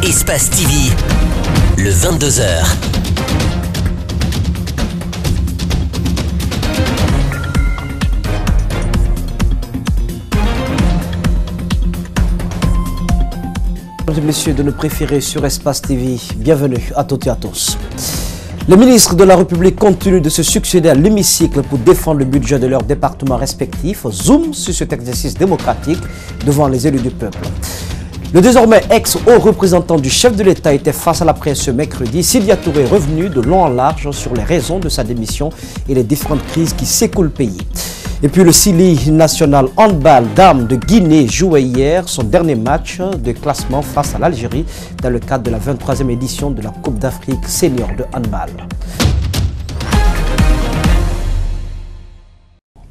Espace TV, le 22h. Mesdames et messieurs, de nos préférés sur Espace TV, bienvenue à toutes et à tous. Les ministres de la République continuent de se succéder à l'hémicycle pour défendre le budget de leurs départements respectifs. Zoom sur cet exercice démocratique devant les élus du peuple. Le désormais ex-haut représentant du chef de l'État était face à la presse ce mercredi. Sylvia Touré est revenu de long en large sur les raisons de sa démission et les différentes crises qui secouent le pays. Et puis le Sili national handball dames de Guinée jouait hier son dernier match de classement face à l'Algérie dans le cadre de la 23e édition de la Coupe d'Afrique senior de handball.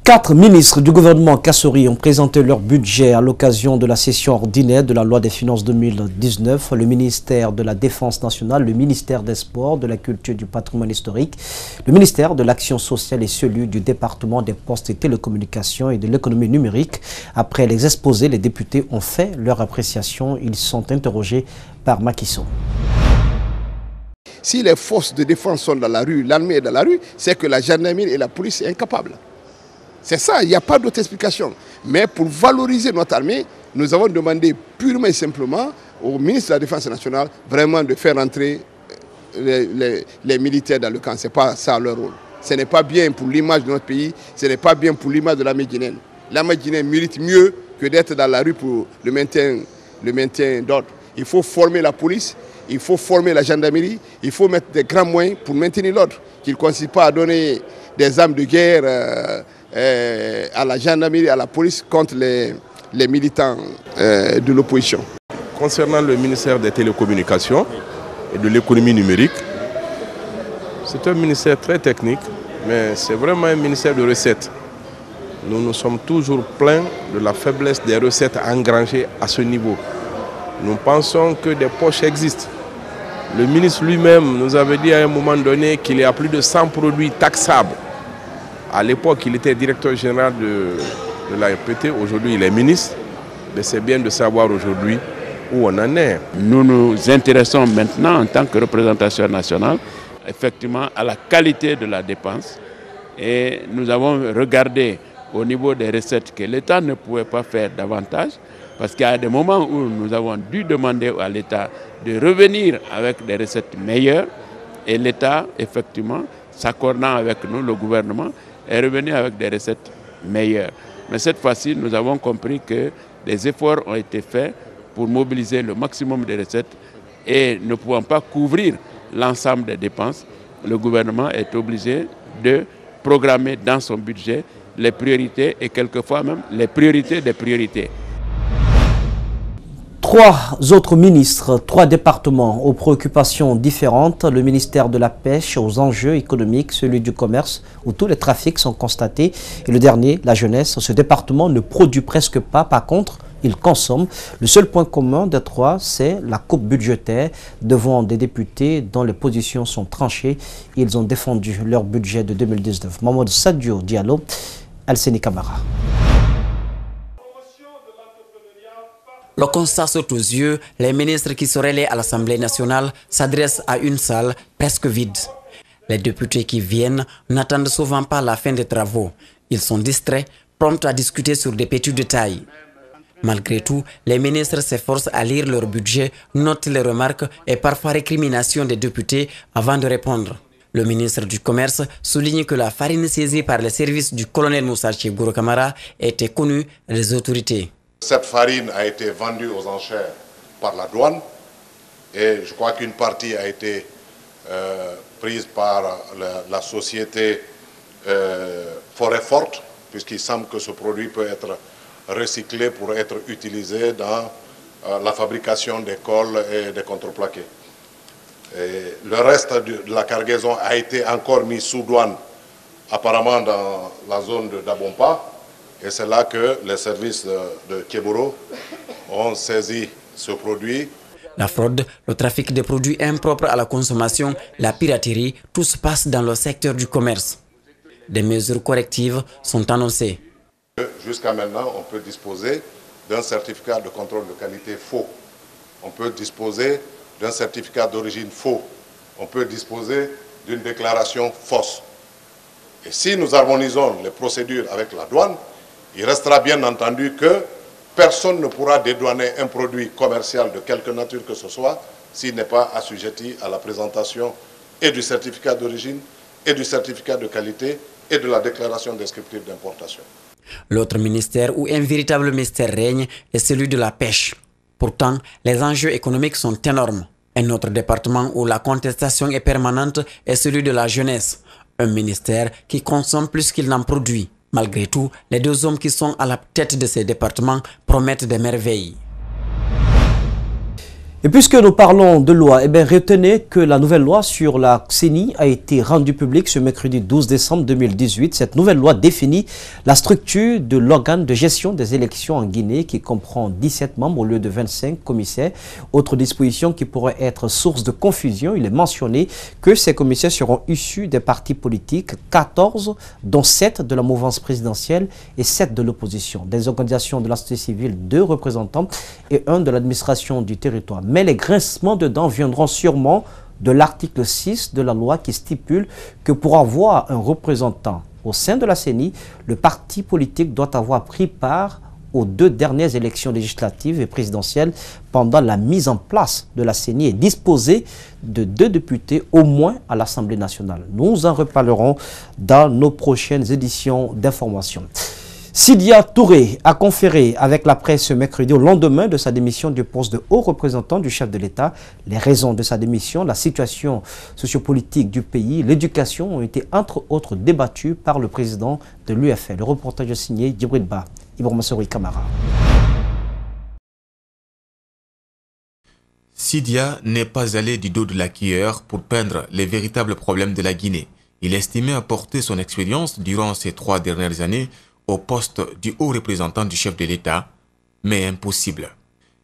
4 ministres du gouvernement Kassori ont présenté leur budget à l'occasion de la session ordinaire de la loi des finances 2019. Le ministère de la Défense nationale, le ministère des Sports, de la Culture et du patrimoine historique, le ministère de l'Action sociale et celui du département des postes et télécommunications et de l'économie numérique. Après les exposés, les députés ont fait leur appréciation. Ils sont interrogés par Macky Sall. Si les forces de défense sont dans la rue, l'armée est dans la rue, c'est que la gendarmerie et la police sont incapables. C'est ça, il n'y a pas d'autre explication. Mais pour valoriser notre armée, nous avons demandé purement et simplement au ministre de la Défense nationale vraiment de faire entrer les militaires dans le camp. Ce n'est pas ça leur rôle. Ce n'est pas bien pour l'image de notre pays, ce n'est pas bien pour l'image de l'armée guinéenne. L'armée guinéenne mérite mieux que d'être dans la rue pour le maintien d'ordre. Il faut former la police, il faut former la gendarmerie, il faut mettre des grands moyens pour maintenir l'ordre. Qu'il ne consiste pas à donner des armes de guerre à la gendarmerie, à la police contre les militants de l'opposition. Concernant le ministère des télécommunications et de l'économie numérique, c'est un ministère très technique, mais c'est vraiment un ministère de recettes. Nous nous sommes toujours plaints de la faiblesse des recettes engrangées à ce niveau. Nous pensons que des poches existent. Le ministre lui-même nous avait dit à un moment donné qu'il y a plus de 100 produits taxables. À l'époque, il était directeur général de la RPT, aujourd'hui il est ministre. Mais c'est bien de savoir aujourd'hui où on en est. Nous nous intéressons maintenant en tant que représentation nationale, effectivement, à la qualité de la dépense. Et nous avons regardé au niveau des recettes que l'État ne pouvait pas faire davantage, parce qu'il y a des moments où nous avons dû demander à l'État de revenir avec des recettes meilleures. Et l'État, effectivement, s'accordant avec nous, le gouvernement, est revenu avec des recettes meilleures. Mais cette fois-ci, nous avons compris que des efforts ont été faits pour mobiliser le maximum de recettes et ne pouvant pas couvrir l'ensemble des dépenses, le gouvernement est obligé de programmer dans son budget les priorités et quelquefois même les priorités des priorités. 3 autres ministres, 3 départements aux préoccupations différentes, le ministère de la Pêche aux enjeux économiques, celui du commerce où tous les trafics sont constatés et le dernier, la jeunesse. Ce département ne produit presque pas, par contre, il consomme. Le seul point commun des 3, c'est la coupe budgétaire devant des députés dont les positions sont tranchées. Ils ont défendu leur budget de 2019. Mamadou Sadio Diallo, Alseni Kamara. Le constat saute aux yeux, les ministres qui se relaient à l'Assemblée nationale s'adressent à une salle presque vide. Les députés qui viennent n'attendent souvent pas la fin des travaux. Ils sont distraits, prompts à discuter sur des petits détails. Malgré tout, les ministres s'efforcent à lire leur budget, notent les remarques et parfois récriminations des députés avant de répondre. Le ministre du Commerce souligne que la farine saisie par les services du colonel Moussa Goro Camara était connue des autorités. Cette farine a été vendue aux enchères par la douane et je crois qu'une partie a été prise par la société Forêt Forte, puisqu'il semble que ce produit peut être recyclé pour être utilisé dans la fabrication des cols et des contreplaqués. Et le reste de la cargaison a été encore mis sous douane, apparemment dans la zone d'Abompa. Et c'est là que les services de Kéboro ont saisi ce produit. La fraude, le trafic de produits impropres à la consommation, la piraterie, tout se passe dans le secteur du commerce. Des mesures correctives sont annoncées. Jusqu'à maintenant, on peut disposer d'un certificat de contrôle de qualité faux. On peut disposer d'un certificat d'origine faux, on peut disposer d'une déclaration fausse. Et si nous harmonisons les procédures avec la douane, il restera bien entendu que personne ne pourra dédouaner un produit commercial de quelque nature que ce soit s'il n'est pas assujetti à la présentation et du certificat d'origine et du certificat de qualité et de la déclaration descriptive d'importation. L'autre ministère où un véritable mystère règne est celui de la pêche. Pourtant, les enjeux économiques sont énormes. Un autre département où la contestation est permanente est celui de la jeunesse. Un ministère qui consomme plus qu'il n'en produit. Malgré tout, les deux hommes qui sont à la tête de ces départements promettent des merveilles. Et puisque nous parlons de loi, retenez que la nouvelle loi sur la CENI a été rendue publique ce mercredi 12 décembre 2018. Cette nouvelle loi définit la structure de l'organe de gestion des élections en Guinée qui comprend 17 membres au lieu de 25 commissaires. Autre disposition qui pourrait être source de confusion, il est mentionné que ces commissaires seront issus des partis politiques, 14 dont 7 de la mouvance présidentielle et 7 de l'opposition, des organisations de la société civile, 2 représentants et 1 de l'administration du territoire. Mais les grincements de dents viendront sûrement de l'article 6 de la loi qui stipule que pour avoir un représentant au sein de la CENI, le parti politique doit avoir pris part aux 2 dernières élections législatives et présidentielles pendant la mise en place de la CENI et disposer de 2 députés au moins à l'Assemblée nationale. Nous en reparlerons dans nos prochaines éditions d'information. Sidya Touré a conféré avec la presse ce mercredi au lendemain de sa démission du poste de haut représentant du chef de l'État. Les raisons de sa démission, la situation sociopolitique du pays, l'éducation ont été entre autres débattues par le président de l'UFR. Le reportage est signé Djibril Ba, Ibrahima Souri Kamara. Sidya n'est pas allé du dos de la cuillère pour peindre les véritables problèmes de la Guinée. Il estimait apporter son expérience durant ces 3 dernières années au poste du haut représentant du chef de l'État, mais impossible.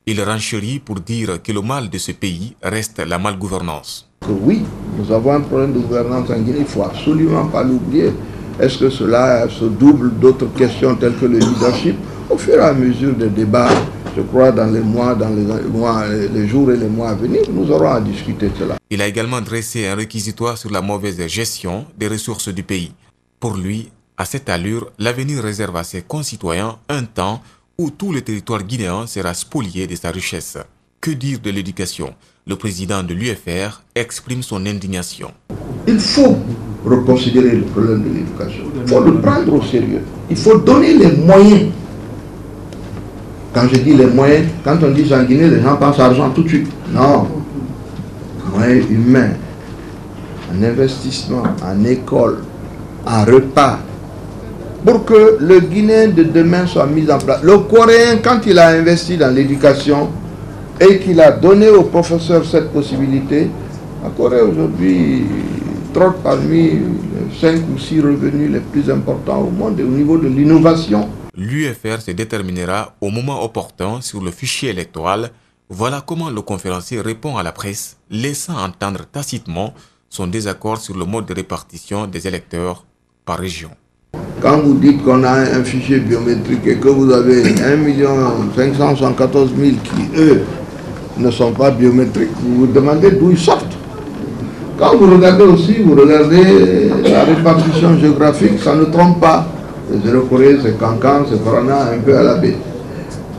Il renchérit pour dire que le mal de ce pays reste la malgouvernance. Oui, nous avons un problème de gouvernance en Guinée, il ne faut absolument pas l'oublier. Est-ce que cela se double d'autres questions telles que le leadership? Au fur et à mesure des débats, je crois dans les jours et les mois à venir, nous aurons à discuter de cela. Il a également dressé un réquisitoire sur la mauvaise gestion des ressources du pays. Pour lui, à cette allure, l'avenir réserve à ses concitoyens un temps où tout le territoire guinéen sera spolié de sa richesse. Que dire de l'éducation? Le président de l'UFR exprime son indignation. Il faut reconsidérer le problème de l'éducation. Il faut le prendre au sérieux. Il faut donner les moyens. Quand je dis les moyens, quand on dit en Guinée, les gens pensent à argent tout de suite. Non. Moyens humains, en investissement, en école, en repas, pour que le Guinéen de demain soit mis en place. Le Coréen, quand il a investi dans l'éducation et qu'il a donné aux professeurs cette possibilité, la Corée aujourd'hui trotte parmi les 5 ou 6 revenus les plus importants au monde et au niveau de l'innovation. L'UFR se déterminera au moment opportun sur le fichier électoral. Voilà comment le conférencier répond à la presse, laissant entendre tacitement son désaccord sur le mode de répartition des électeurs par région. Quand vous dites qu'on a un fichier biométrique et que vous avez 1 574 000 qui, eux, ne sont pas biométriques, vous vous demandez d'où ils sortent. Quand vous regardez aussi, vous regardez la répartition géographique, ça ne trompe pas. Les 0 Corée, c'est Cancan, c'est Parana, un peu à la baie.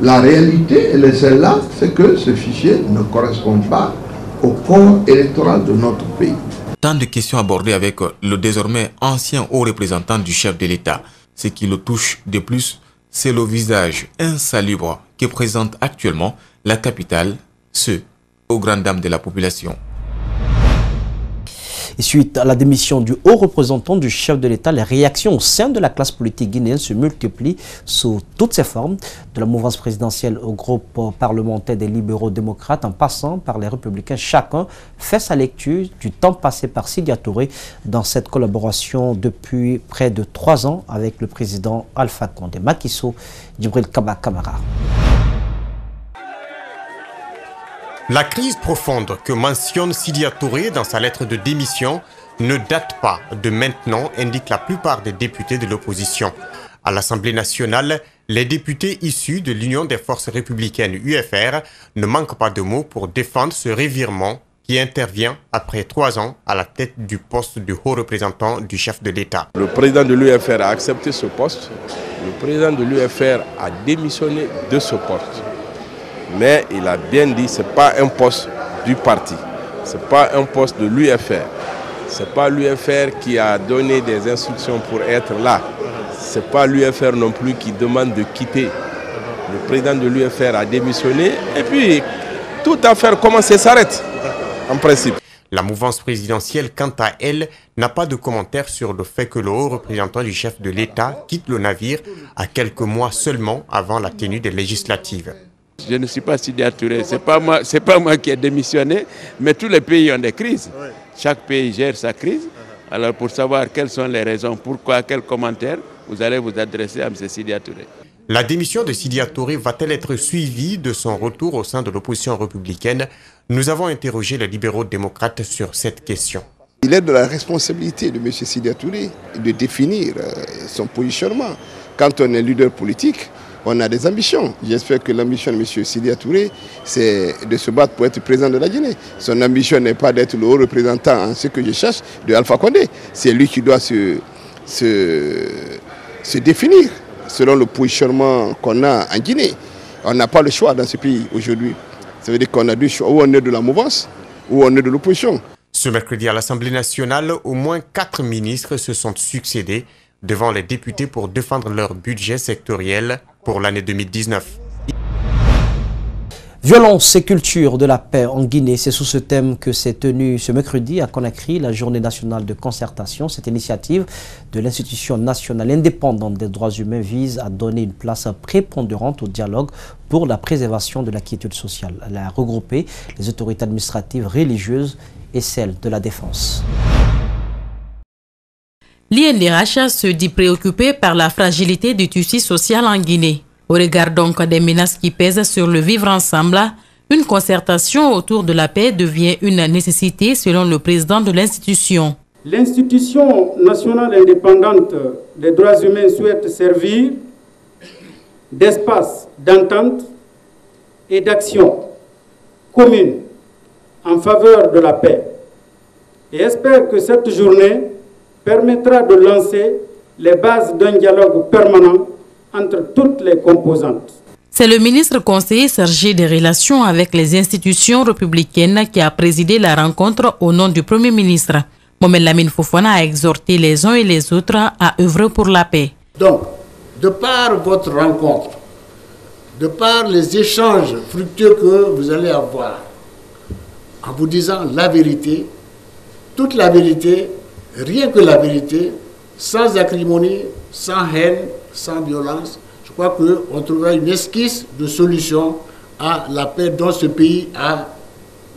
La réalité, elle est celle-là, c'est que ce fichier ne correspond pas au corps électoral de notre pays. Tant de questions abordées avec le désormais ancien haut représentant du chef de l'État. Ce qui le touche de plus, c'est le visage insalubre que présente actuellement la capitale, ce aux grandes dames de la population. Et suite à la démission du haut représentant du chef de l'État, les réactions au sein de la classe politique guinéenne se multiplient sous toutes ses formes, de la mouvance présidentielle au groupe parlementaire des libéraux démocrates en passant par les républicains. Chacun fait sa lecture du temps passé par Sidya Touré dans cette collaboration depuis près de 3 ans avec le président Alpha Condé. Macky Sall, Djibril Kaba Kamara. La crise profonde que mentionne Sidya Touré dans sa lettre de démission ne date pas de maintenant, indiquent la plupart des députés de l'opposition. À l'Assemblée nationale, Les députés issus de l'Union des forces républicaines UFR ne manquent pas de mots pour défendre ce revirement qui intervient après 3 ans à la tête du poste de haut représentant du chef de l'État. Le président de l'UFR a accepté ce poste. Le président de l'UFR a démissionné de ce poste. Mais il a bien dit que ce n'est pas un poste du parti. Ce n'est pas un poste de l'UFR. Ce n'est pas l'UFR qui a donné des instructions pour être là. Ce n'est pas l'UFR non plus qui demande de quitter. Le président de l'UFR a démissionné et puis toute affaire commence et s'arrête. En principe. La mouvance présidentielle, quant à elle, n'a pas de commentaire sur le fait que le haut représentant du chef de l'État quitte le navire à quelques mois seulement avant la tenue des législatives. Je ne suis pas Sidya Touré, ce n'est pas moi qui ai démissionné, mais tous les pays ont des crises. Chaque pays gère sa crise. Alors pour savoir quelles sont les raisons, pourquoi, quels commentaires, vous allez vous adresser à M. Sidya Touré. La démission de Sidya Touré va-t-elle être suivie de son retour au sein de l'opposition républicaine? Nous avons interrogé les libéraux démocrates sur cette question. Il est de la responsabilité de M. Sidya Touré de définir son positionnement. Quand on est leader politique, on a des ambitions. J'espère que l'ambition de M. Sidya Touré, c'est de se battre pour être président de la Guinée. Son ambition n'est pas d'être le haut représentant en ce que je cherche de Alpha Condé. C'est lui qui doit se définir selon le positionnement qu'on a en Guinée. On n'a pas le choix dans ce pays aujourd'hui. Ça veut dire qu'on a deux choix, ou on est de la mouvance, ou on est de l'opposition. Ce mercredi à l'Assemblée nationale, au moins 4 ministres se sont succédés devant les députés pour défendre leur budget sectoriel pour l'année 2019. Violence et culture de la paix en Guinée, c'est sous ce thème que s'est tenue ce mercredi à Conakry la journée nationale de concertation. Cette initiative de l'institution nationale indépendante des droits humains vise à donner une place prépondérante au dialogue pour la préservation de la quiétude sociale. Elle a regroupé les autorités administratives, religieuses et celles de la défense. L'INDH se dit préoccupé par la fragilité du tissu social en Guinée. Au regard donc des menaces qui pèsent sur le vivre ensemble, une concertation autour de la paix devient une nécessité selon le président de l'institution. L'institution nationale indépendante des droits humains souhaite servir d'espace d'entente et d'action commune en faveur de la paix et espère que cette journée permettra de lancer les bases d'un dialogue permanent entre toutes les composantes. C'est le ministre conseiller chargé des relations avec les institutions républicaines qui a présidé la rencontre au nom du Premier ministre. Mohamed Lamine Fofana a exhorté les uns et les autres à œuvrer pour la paix. Donc, de par votre rencontre, de par les échanges fructueux que vous allez avoir, en vous disant la vérité, toute la vérité, rien que la vérité, sans acrimonie, sans haine, sans violence, je crois qu'on trouvera une esquisse de solution à la paix dont ce pays a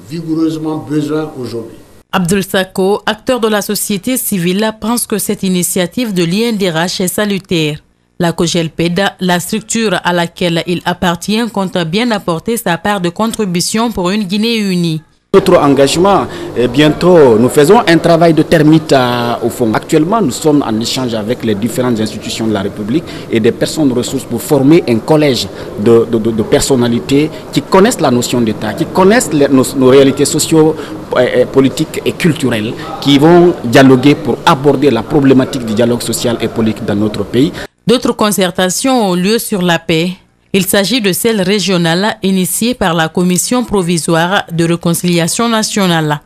vigoureusement besoin aujourd'hui. Abdul Sako, acteur de la société civile, pense que cette initiative de l'INDH est salutaire. La COGELPED, la structure à laquelle il appartient, compte bien apporter sa part de contribution pour une Guinée unie. Notre engagement, bientôt, nous faisons un travail de termite au fond. Actuellement, nous sommes en échange avec les différentes institutions de la République et des personnes ressources pour former un collège de personnalités qui connaissent la notion d'État, qui connaissent nos réalités socio-politiques et culturelles, qui vont dialoguer pour aborder la problématique du dialogue social et politique dans notre pays. D'autres concertations ont lieu sur la paix. Il s'agit de celle régionale initiée par la Commission provisoire de réconciliation nationale.